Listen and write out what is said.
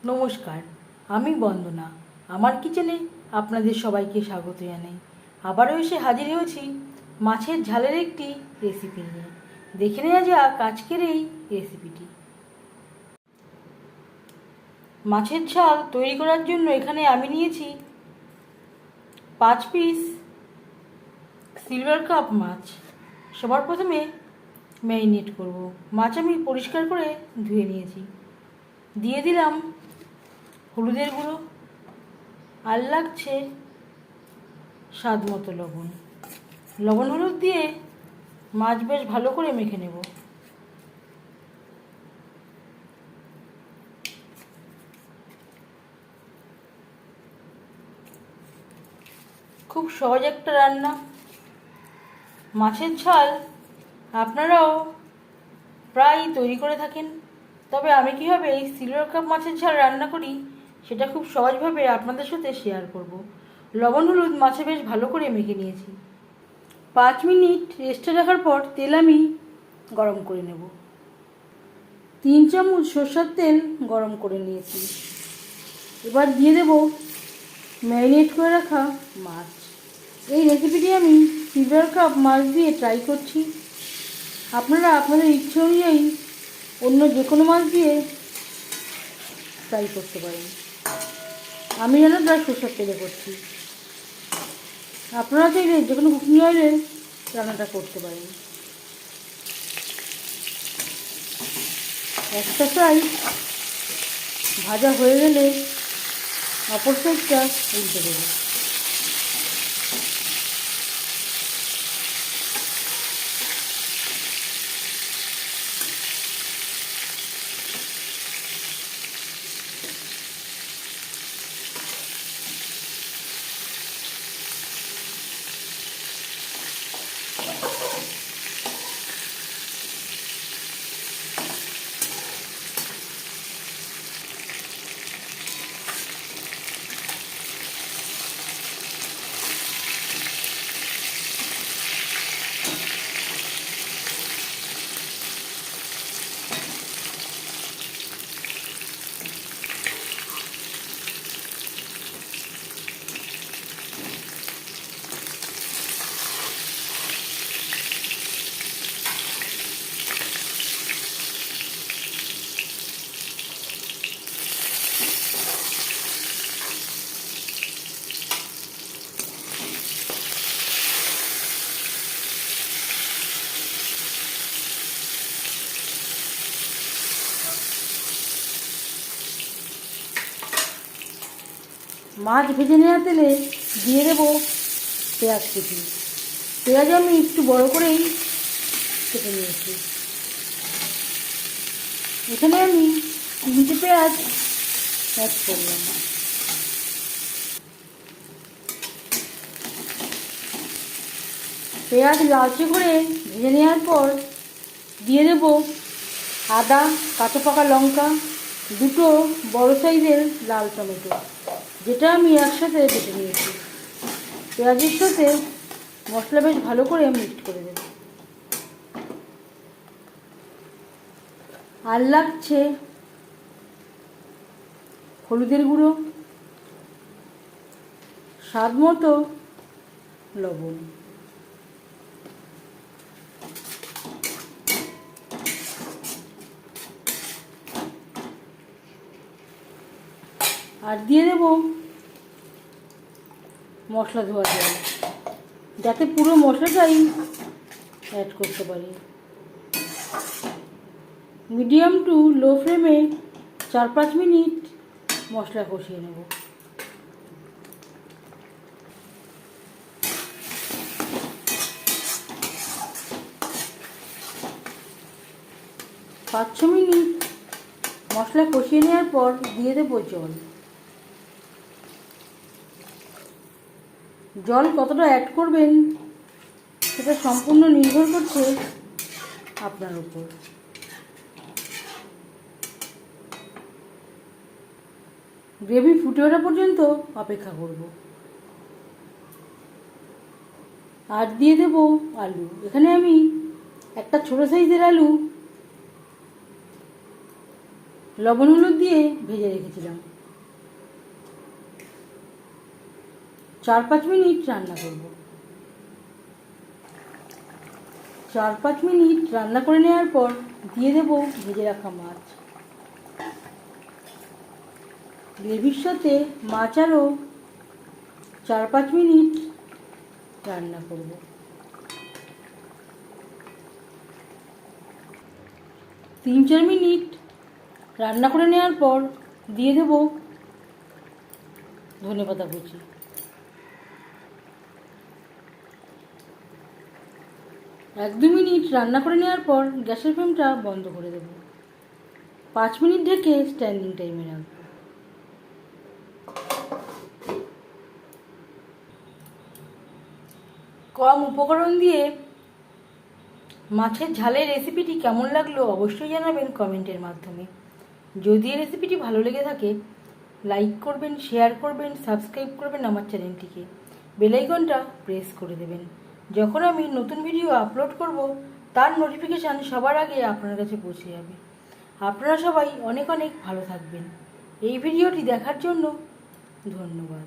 নমস্কার, আমি বন্দনা। আমার কিচেনে আপনাদের সবাইকে স্বাগত জানাই। আবারও এসে হাজির হয়েছি মাছের ঝালের একটি রেসিপি নিয়ে। দেখে নেওয়া যাক আজকের এই রেসিপিটি। মাছের ঝাল তৈরি করার জন্য এখানে আমি নিয়েছি 5 পিস সিলভার কাপ মাছ। সবার প্রথমে ম্যারিনেট করব। মাছ আমি পরিষ্কার করে ধুয়ে নিয়েছি। দিয়ে দিলাম হলুদের গুঁড়ো, আর লাগছে স্বাদ মতো লবণ। লবণ হলুদ দিয়ে মাছ বেশ ভালো করে মেখে নেব। খুব সহজ একটা রান্না মাছের ঝাল, আপনারাও প্রায় তৈরি করে থাকেন। তবে আমি কীভাবে এই সিলভার কাপ মাছের ঝাল রান্না করি সেটা খুব সহজভাবে আপনাদের সাথে শেয়ার করব। লবণ হলুদ মাছে বেশ ভালো করে মেখে নিয়েছি। 5 মিনিট রেস্টে রাখার পর তেল আমি গরম করে নেব। 3 চামচ সরষের তেল গরম করে নিয়েছি। এবার দিয়ে দেব ম্যারিনেট করে রাখা মাছ। এই রেসিপিটি আমি সিলভার কাপ মাছ দিয়ে ট্রাই করছি। আপনারা আপনাদের ইচ্ছে অনুযায়ী অন্য যে কোনো মাছ দিয়ে ট্রাই করতে পারেন। আমি যেন প্রায় সরষের তেলে করছি। আপনারা চাইলে যে কোনো কুকিং অয়েলে রান্নাটা করতে পারেন। একটা সাইড ভাজা হয়ে গেলে অপর সাইডটা উল্টে দেবো। মাছ ভেজে নেওয়া তেলে দিয়ে দেবো পেঁয়াজ কুচি। পেঁয়াজ আমি একটু বড় করেই কেটে নিয়েছি। এখানে আমি 3টে পেঁয়াজ অ্যাড করলাম। পেঁয়াজ লালচে করে ভেজে নেওয়ার পর দিয়ে দেব আদা, কাঁচা পাকা লঙ্কা, 2টো বড় সাইজের লাল টমেটো, যেটা আমি একসাথে বেটে নিয়েছি। পেঁয়াজের সাথে মশলা বেশ ভালো করে মিক্স করে দেব। আর লাগছে হলুদের গুঁড়ো, স্বাদ মতো লবণ। আর দিয়ে দেব মশলা ধোয়া জল, যাতে পুরো মশলাটাই অ্যাড করতে পারি। মিডিয়াম টু লো ফ্লেমে 4-5 মিনিট মশলা কষিয়ে নেব। পাঁচ ছ মিনিট মশলা কষিয়ে নেওয়ার পর দিয়ে দেবো জল। জল কতটা অ্যাড করবেন সেটা সম্পূর্ণ নির্ভর করছে আপনার উপর। গ্রেভি ফুটে ওঠা পর্যন্ত অপেক্ষা করব। আর দিয়ে দেব আলু। এখানে আমি একটা ছোটো সাইজের আলু লবণ হলুদ দিয়ে ভেজে রেখেছিলাম। 4-5 মিনিট রান্না করব। 4-5 মিনিট রান্না করে নেওয়ার পর দিয়ে দেব ভেজে রাখা মাছ। গ্রেভির সাথে মাছ আরও 4-5 মিনিট রান্না করব। 3-4 মিনিট রান্না করে নেওয়ার পর দিয়ে দেব ধনেপাতা কুচি। 1-2 মিনিট রান্না করে নেওয়ার পর গ্যাসের ফ্লেমটা বন্ধ করে দেব। 5 মিনিট ঢেকে স্ট্যান্ডিং টাইমে রাখবো। কম উপকরণ দিয়ে মাছের ঝালের রেসিপিটি কেমন লাগলো অবশ্যই জানাবেন কমেন্টের মাধ্যমে। যদি এই রেসিপিটি ভালো লেগে থাকে লাইক করবেন, শেয়ার করবেন, সাবস্ক্রাইব করবেন আমার চ্যানেলটিকে, বেল আইকনটা প্রেস করে দেবেন। যখন আমি নতুন ভিডিও আপলোড করব তার নোটিফিকেশান সবার আগে আপনার কাছে পৌঁছে যাবে। আপনারা সবাই অনেক অনেক ভালো থাকবেন। এই ভিডিওটি দেখার জন্য ধন্যবাদ।